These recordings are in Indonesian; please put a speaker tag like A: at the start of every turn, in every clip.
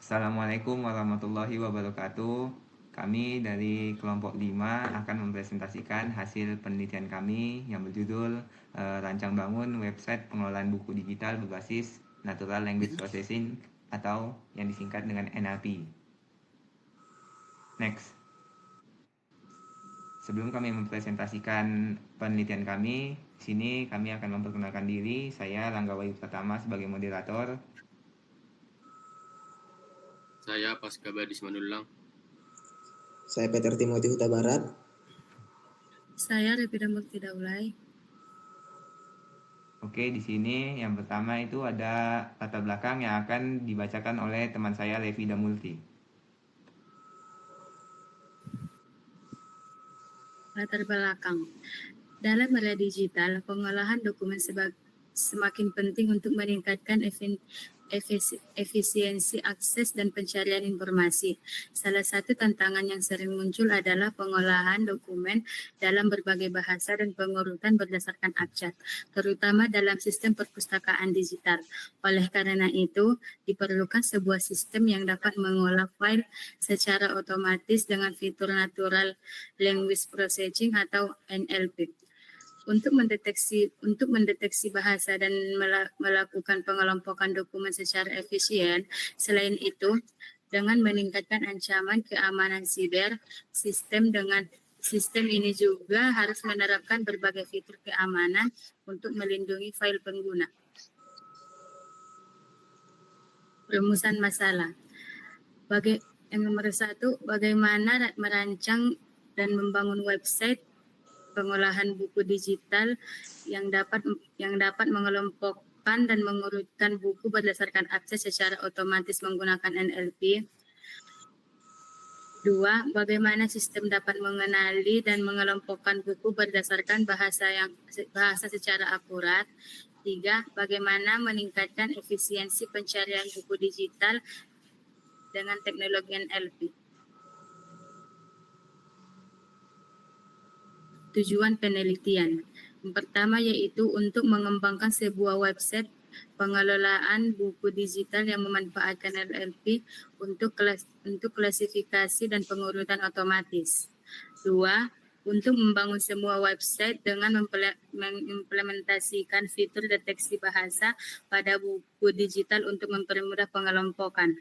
A: Assalamualaikum warahmatullahi wabarakatuh. Kami dari kelompok 5 akan mempresentasikan hasil penelitian kami yang berjudul Rancang Bangun Website Pengelolaan Buku Digital Berbasis Natural Language Processing atau yang disingkat dengan NLP. Next. Sebelum kami mempresentasikan penelitian kami, di sini kami akan memperkenalkan diri. Saya Rangga Wayu Pratama sebagai moderator.
B: Saya Paskabadi Manulang.
C: Saya Peter Timothy Huta Barat.
D: Saya Revida Mukti Daulay.
A: Oke, di sini yang pertama itu ada latar belakang yang akan dibacakan oleh teman saya Revida Multi.
D: Latar belakang. Dalam era digital, pengolahan dokumen semakin penting untuk meningkatkan efisiensi akses dan pencarian informasi. Salah satu tantangan yang sering muncul adalah pengolahan dokumen dalam berbagai bahasa dan pengurutan berdasarkan abjad, terutama dalam sistem perpustakaan digital. Oleh karena itu, diperlukan sebuah sistem yang dapat mengolah file secara otomatis dengan fitur Natural Language Processing atau NLP. Untuk mendeteksi bahasa dan melakukan pengelompokan dokumen secara efisien. Selain itu, dengan meningkatkan ancaman keamanan siber, sistem ini juga harus menerapkan berbagai fitur keamanan untuk melindungi file pengguna. Rumusan masalah. Yang nomor 1, bagaimana merancang dan membangun website pengolahan buku digital yang dapat mengelompokkan dan mengurutkan buku berdasarkan akses secara otomatis menggunakan NLP. 2. Bagaimana sistem dapat mengenali dan mengelompokkan buku berdasarkan bahasa secara akurat. 3. Bagaimana meningkatkan efisiensi pencarian buku digital dengan teknologi NLP. Tujuan penelitian. Yang pertama yaitu untuk mengembangkan sebuah website pengelolaan buku digital yang memanfaatkan NLP untuk klasifikasi dan pengurutan otomatis. 2. Untuk membangun semua website dengan mengimplementasikan fitur deteksi bahasa pada buku digital untuk mempermudah pengelompokan.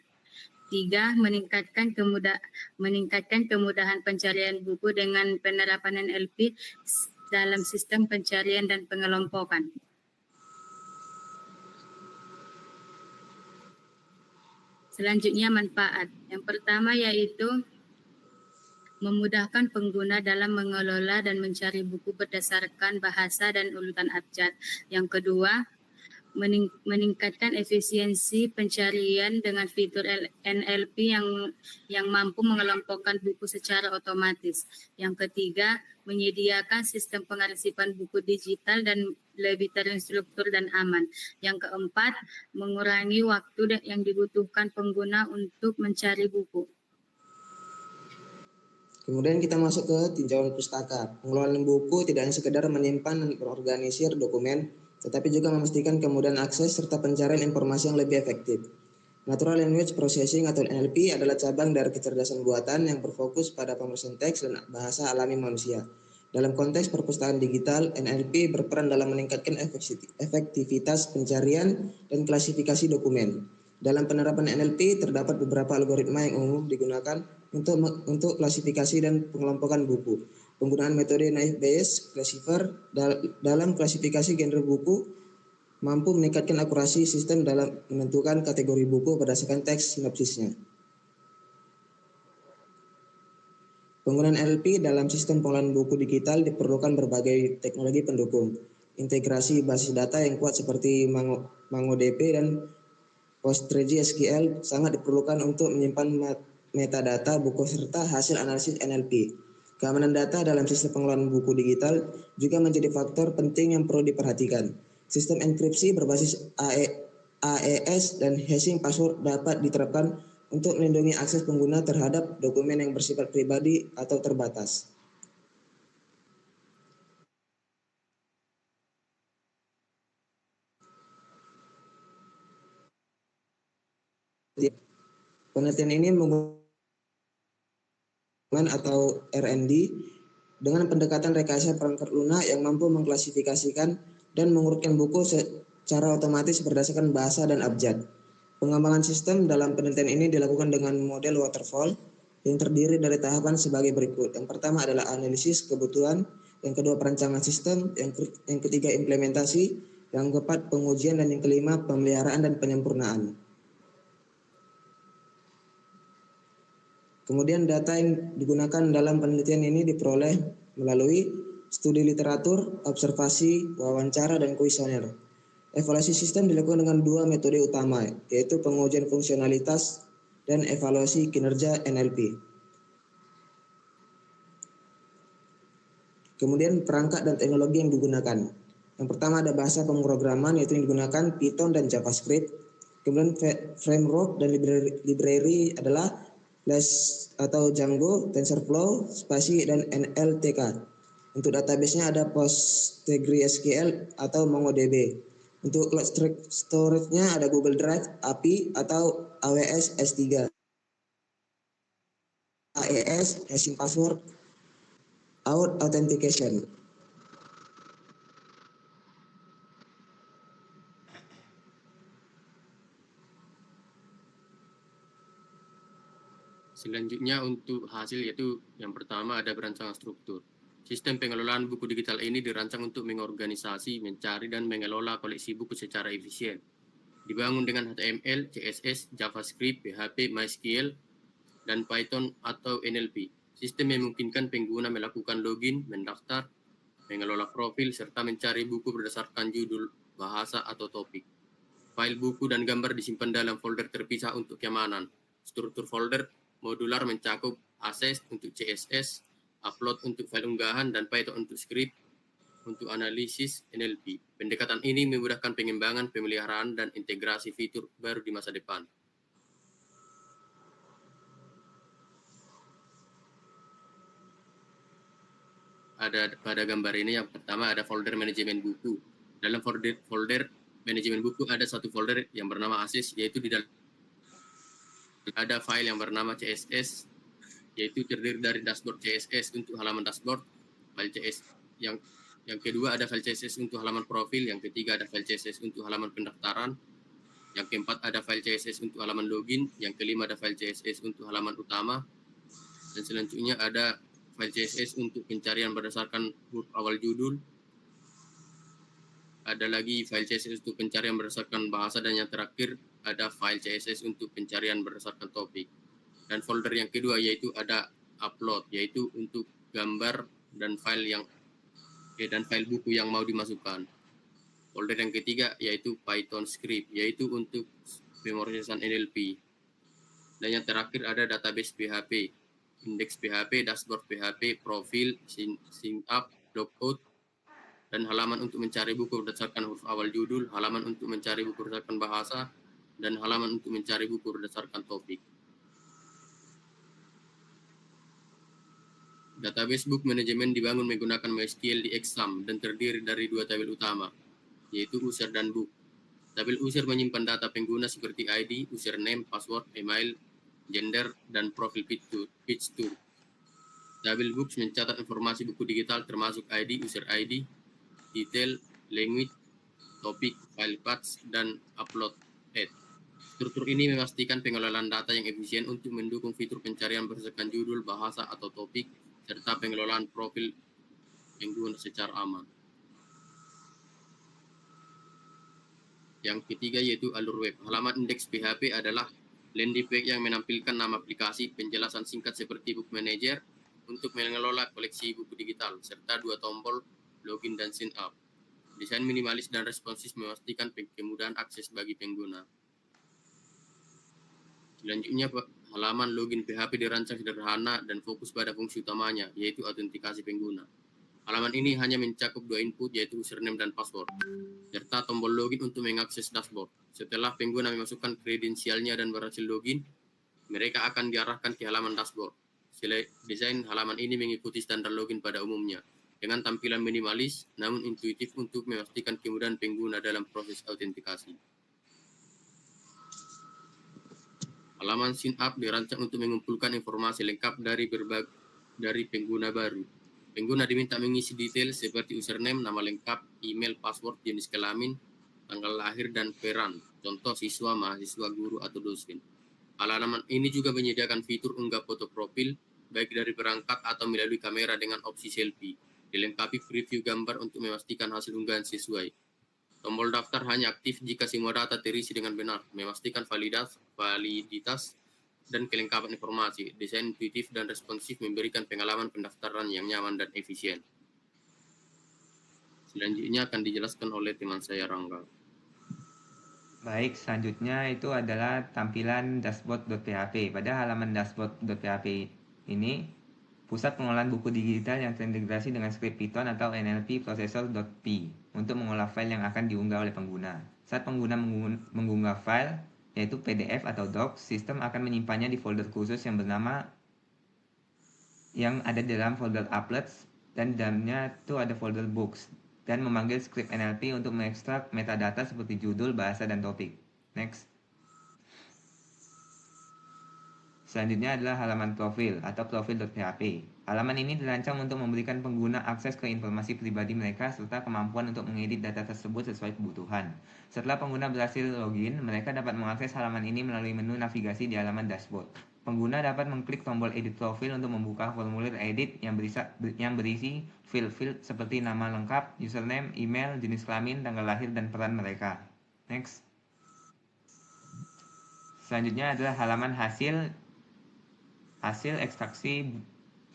D: 3. Meningkatkan kemudahan pencarian buku dengan penerapan NLP dalam sistem pencarian dan pengelompokan. Selanjutnya manfaat. Yang pertama yaitu memudahkan pengguna dalam mengelola dan mencari buku berdasarkan bahasa dan urutan abjad. Yang kedua, meningkatkan efisiensi pencarian dengan fitur NLP yang mampu mengelompokkan buku secara otomatis. Yang ketiga, menyediakan sistem pengarsipan buku digital dan lebih terstruktur dan aman. Yang keempat, mengurangi waktu yang dibutuhkan pengguna untuk mencari buku.
C: Kemudian kita masuk ke tinjauan pustaka. Pengelolaan buku tidak hanya sekedar menyimpan dan berorganisir dokumen, tetapi juga memastikan kemudahan akses serta pencarian informasi yang lebih efektif. Natural Language Processing atau NLP adalah cabang dari kecerdasan buatan yang berfokus pada pemrosesan teks dan bahasa alami manusia. Dalam konteks perpustakaan digital, NLP berperan dalam meningkatkan efektivitas pencarian dan klasifikasi dokumen. Dalam penerapan NLP terdapat beberapa algoritma yang umum digunakan untuk klasifikasi dan pengelompokan buku. Penggunaan metode naive Bayes classifier dalam klasifikasi genre buku mampu meningkatkan akurasi sistem dalam menentukan kategori buku berdasarkan teks sinopsisnya. Penggunaan NLP dalam sistem pengelolaan buku digital diperlukan berbagai teknologi pendukung. Integrasi basis data yang kuat seperti MongoDB dan PostgreSQL sangat diperlukan untuk menyimpan metadata buku serta hasil analisis NLP. Keamanan data dalam sistem pengelolaan buku digital juga menjadi faktor penting yang perlu diperhatikan. Sistem enkripsi berbasis AES dan hashing password dapat diterapkan untuk melindungi akses pengguna terhadap dokumen yang bersifat pribadi atau terbatas. Penelitian ini menggunakan atau R&D dengan pendekatan rekayasa perangkat lunak yang mampu mengklasifikasikan dan mengurutkan buku secara otomatis berdasarkan bahasa dan abjad. Pengembangan sistem dalam penelitian ini dilakukan dengan model waterfall yang terdiri dari tahapan sebagai berikut. Yang pertama adalah analisis kebutuhan, yang kedua perancangan sistem, yang ketiga implementasi, yang keempat pengujian, dan yang kelima pemeliharaan dan penyempurnaan. Kemudian data yang digunakan dalam penelitian ini diperoleh melalui studi literatur, observasi, wawancara, dan kuesioner. Evaluasi sistem dilakukan dengan dua metode utama, yaitu pengujian fungsionalitas dan evaluasi kinerja NLP. Kemudian perangkat dan teknologi yang digunakan. Yang pertama ada bahasa pemrograman, yaitu yang digunakan Python dan JavaScript. Kemudian framework dan library adalah Flash atau Django, TensorFlow, Spatie, dan NLTK. Untuk database-nya ada PostgreSQL atau MongoDB. Untuk cloud storage-nya ada Google Drive, API, atau AWS S3. AES, hashing password, authentication.
B: Selanjutnya untuk hasil yaitu yang pertama ada perancangan struktur. Sistem pengelolaan buku digital ini dirancang untuk mengorganisasi, mencari, dan mengelola koleksi buku secara efisien. Dibangun dengan HTML, CSS, JavaScript, PHP, MySQL, dan Python atau NLP. Sistem memungkinkan pengguna melakukan login, mendaftar, mengelola profil, serta mencari buku berdasarkan judul, bahasa, atau topik. File buku dan gambar disimpan dalam folder terpisah untuk keamanan. Struktur folder modular mencakup access untuk CSS, upload untuk file unggahan, dan Python untuk script untuk analisis NLP. Pendekatan ini memudahkan pengembangan, pemeliharaan, dan integrasi fitur baru di masa depan. Pada gambar ini yang pertama ada folder manajemen buku. Dalam folder manajemen buku ada satu folder yang bernama access, yaitu di dalam ada file yang bernama CSS, yaitu terdiri dari dashboard CSS untuk halaman dashboard, file CSS yang kedua ada file CSS untuk halaman profil, yang ketiga ada file CSS untuk halaman pendaftaran, yang keempat ada file CSS untuk halaman login, yang kelima ada file CSS untuk halaman utama, dan selanjutnya ada file CSS untuk pencarian berdasarkan huruf awal judul. Ada lagi file CSS untuk pencarian berdasarkan bahasa, dan yang terakhir ada file CSS untuk pencarian berdasarkan topik. Dan folder yang kedua yaitu ada upload, yaitu untuk gambar dan file buku yang mau dimasukkan. Folder yang ketiga yaitu Python script, yaitu untuk pemrosesan NLP. Dan yang terakhir ada database PHP, indeks PHP, dashboard PHP, profil, sync up, logout, dan halaman untuk mencari buku berdasarkan huruf awal judul, halaman untuk mencari buku berdasarkan bahasa, dan halaman untuk mencari buku berdasarkan topik. Database book management dibangun menggunakan MySQL di Exam dan terdiri dari dua tabel utama, yaitu user dan book. Tabel user menyimpan data pengguna seperti ID, username, password, email, gender, dan profil page tour. Tabel books mencatat informasi buku digital termasuk ID, user ID, detail, language, topik, file paths, dan upload head. Struktur ini memastikan pengelolaan data yang efisien untuk mendukung fitur pencarian berdasarkan judul, bahasa, atau topik, serta pengelolaan profil pengguna secara aman. Yang ketiga yaitu alur web. Halaman indeks PHP adalah landing page yang menampilkan nama aplikasi, penjelasan singkat seperti Book Manager untuk mengelola koleksi buku digital, serta dua tombol login dan sign up. Desain minimalis dan responsif memastikan kemudahan akses bagi pengguna. Selanjutnya, halaman login PHP dirancang sederhana dan fokus pada fungsi utamanya, yaitu autentikasi pengguna. Halaman ini hanya mencakup dua input, yaitu username dan password, serta tombol login untuk mengakses dashboard. Setelah pengguna memasukkan kredensialnya dan berhasil login, mereka akan diarahkan ke halaman dashboard. Desain halaman ini mengikuti standar login pada umumnya, dengan tampilan minimalis namun intuitif untuk memastikan kemudahan pengguna dalam proses autentikasi. Halaman sign up dirancang untuk mengumpulkan informasi lengkap dari pengguna baru. Pengguna diminta mengisi detail seperti username, nama lengkap, email, password, jenis kelamin, tanggal lahir, dan peran. Contoh siswa, mahasiswa, guru, atau dosen. Halaman ini juga menyediakan fitur unggah foto profil, baik dari perangkat atau melalui kamera dengan opsi selfie. Dilengkapi preview gambar untuk memastikan hasil unggahan sesuai. Tombol daftar hanya aktif jika semua data terisi dengan benar, memastikan validitas dan kelengkapan informasi. Desain intuitif dan responsif memberikan pengalaman pendaftaran yang nyaman dan efisien. Selanjutnya akan dijelaskan oleh teman saya Rangga.
A: Baik, selanjutnya itu adalah tampilan dashboard.php. Pada halaman dashboard.php ini, pusat pengelolaan buku digital yang terintegrasi dengan script Python atau NLP processor.py untuk mengolah file yang akan diunggah oleh pengguna. Saat pengguna mengunggah file, yaitu PDF atau doc, sistem akan menyimpannya di folder khusus yang ada di dalam folder applets, dan di dalamnya itu ada folder books, dan memanggil script NLP untuk mengekstrak metadata seperti judul, bahasa, dan topik. Next. Selanjutnya adalah halaman profil atau profil.php. Halaman ini dirancang untuk memberikan pengguna akses ke informasi pribadi mereka serta kemampuan untuk mengedit data tersebut sesuai kebutuhan. Setelah pengguna berhasil login, mereka dapat mengakses halaman ini melalui menu navigasi di halaman dashboard. Pengguna dapat mengklik tombol edit profil untuk membuka formulir edit yang berisi field seperti nama lengkap, username, email, jenis kelamin, tanggal lahir, dan peran mereka. Next. Selanjutnya adalah halaman hasil ekstraksi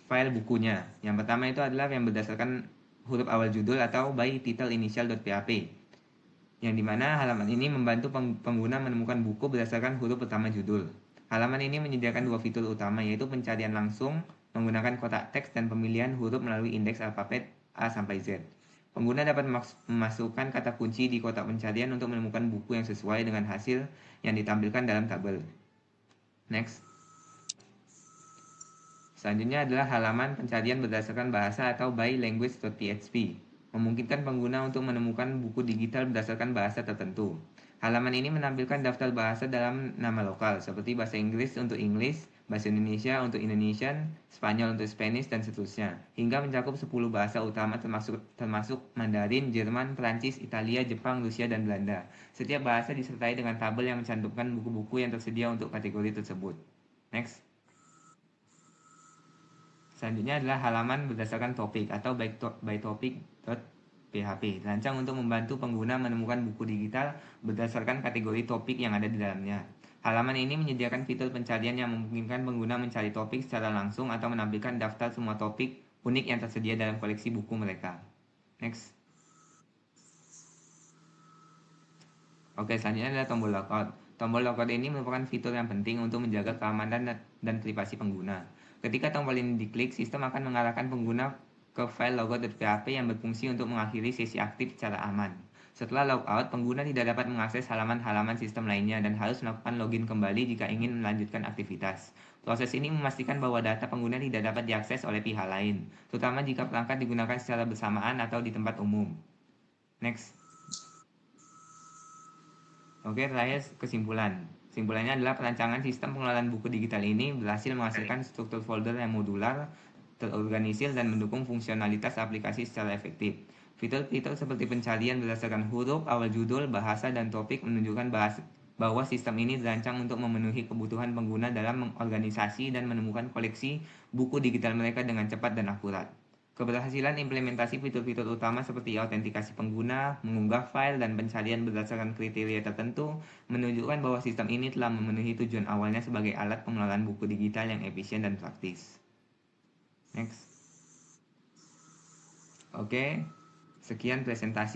A: file bukunya. Yang pertama itu adalah yang berdasarkan huruf awal judul atau by title initial.php, yang dimana halaman ini membantu pengguna menemukan buku berdasarkan huruf pertama judul. Halaman ini menyediakan dua fitur utama, yaitu pencarian langsung menggunakan kotak teks dan pemilihan huruf melalui indeks alfabet A sampai Z. Pengguna dapat memasukkan kata kunci di kotak pencarian untuk menemukan buku yang sesuai dengan hasil yang ditampilkan dalam tabel. Next. Selanjutnya adalah halaman pencarian berdasarkan bahasa atau by language.php, memungkinkan pengguna untuk menemukan buku digital berdasarkan bahasa tertentu. Halaman ini menampilkan daftar bahasa dalam nama lokal, seperti bahasa Inggris untuk English, bahasa Indonesia untuk Indonesian, Spanyol untuk Spanish, dan seterusnya, hingga mencakup 10 bahasa utama termasuk Mandarin, Jerman, Perancis, Italia, Jepang, Rusia, dan Belanda. Setiap bahasa disertai dengan tabel yang mencantumkan buku-buku yang tersedia untuk kategori tersebut. Next. Selanjutnya adalah halaman berdasarkan topik atau by topic.php, dirancang untuk membantu pengguna menemukan buku digital berdasarkan kategori topik yang ada di dalamnya. Halaman ini menyediakan fitur pencarian yang memungkinkan pengguna mencari topik secara langsung atau menampilkan daftar semua topik unik yang tersedia dalam koleksi buku mereka. Next. Oke, selanjutnya adalah tombol logout. Tombol logout ini merupakan fitur yang penting untuk menjaga keamanan dan privasi pengguna. Ketika tombol ini diklik, sistem akan mengarahkan pengguna ke file logout.php yang berfungsi untuk mengakhiri sesi aktif secara aman. Setelah logout, pengguna tidak dapat mengakses halaman-halaman sistem lainnya dan harus melakukan login kembali jika ingin melanjutkan aktivitas. Proses ini memastikan bahwa data pengguna tidak dapat diakses oleh pihak lain, terutama jika perangkat digunakan secara bersamaan atau di tempat umum. Next. Oke, terakhir kesimpulan. Kesimpulannya adalah perancangan sistem pengelolaan buku digital ini berhasil menghasilkan struktur folder yang modular, terorganisir, dan mendukung fungsionalitas aplikasi secara efektif. Fitur-fitur seperti pencarian berdasarkan huruf, awal judul, bahasa, dan topik menunjukkan bahwa sistem ini dirancang untuk memenuhi kebutuhan pengguna dalam mengorganisasi dan menemukan koleksi buku digital mereka dengan cepat dan akurat. Keberhasilan implementasi fitur-fitur utama seperti autentikasi pengguna, mengunggah file, dan pencarian berdasarkan kriteria tertentu menunjukkan bahwa sistem ini telah memenuhi tujuan awalnya sebagai alat pengelolaan buku digital yang efisien dan praktis. Next. Oke, sekian presentasi.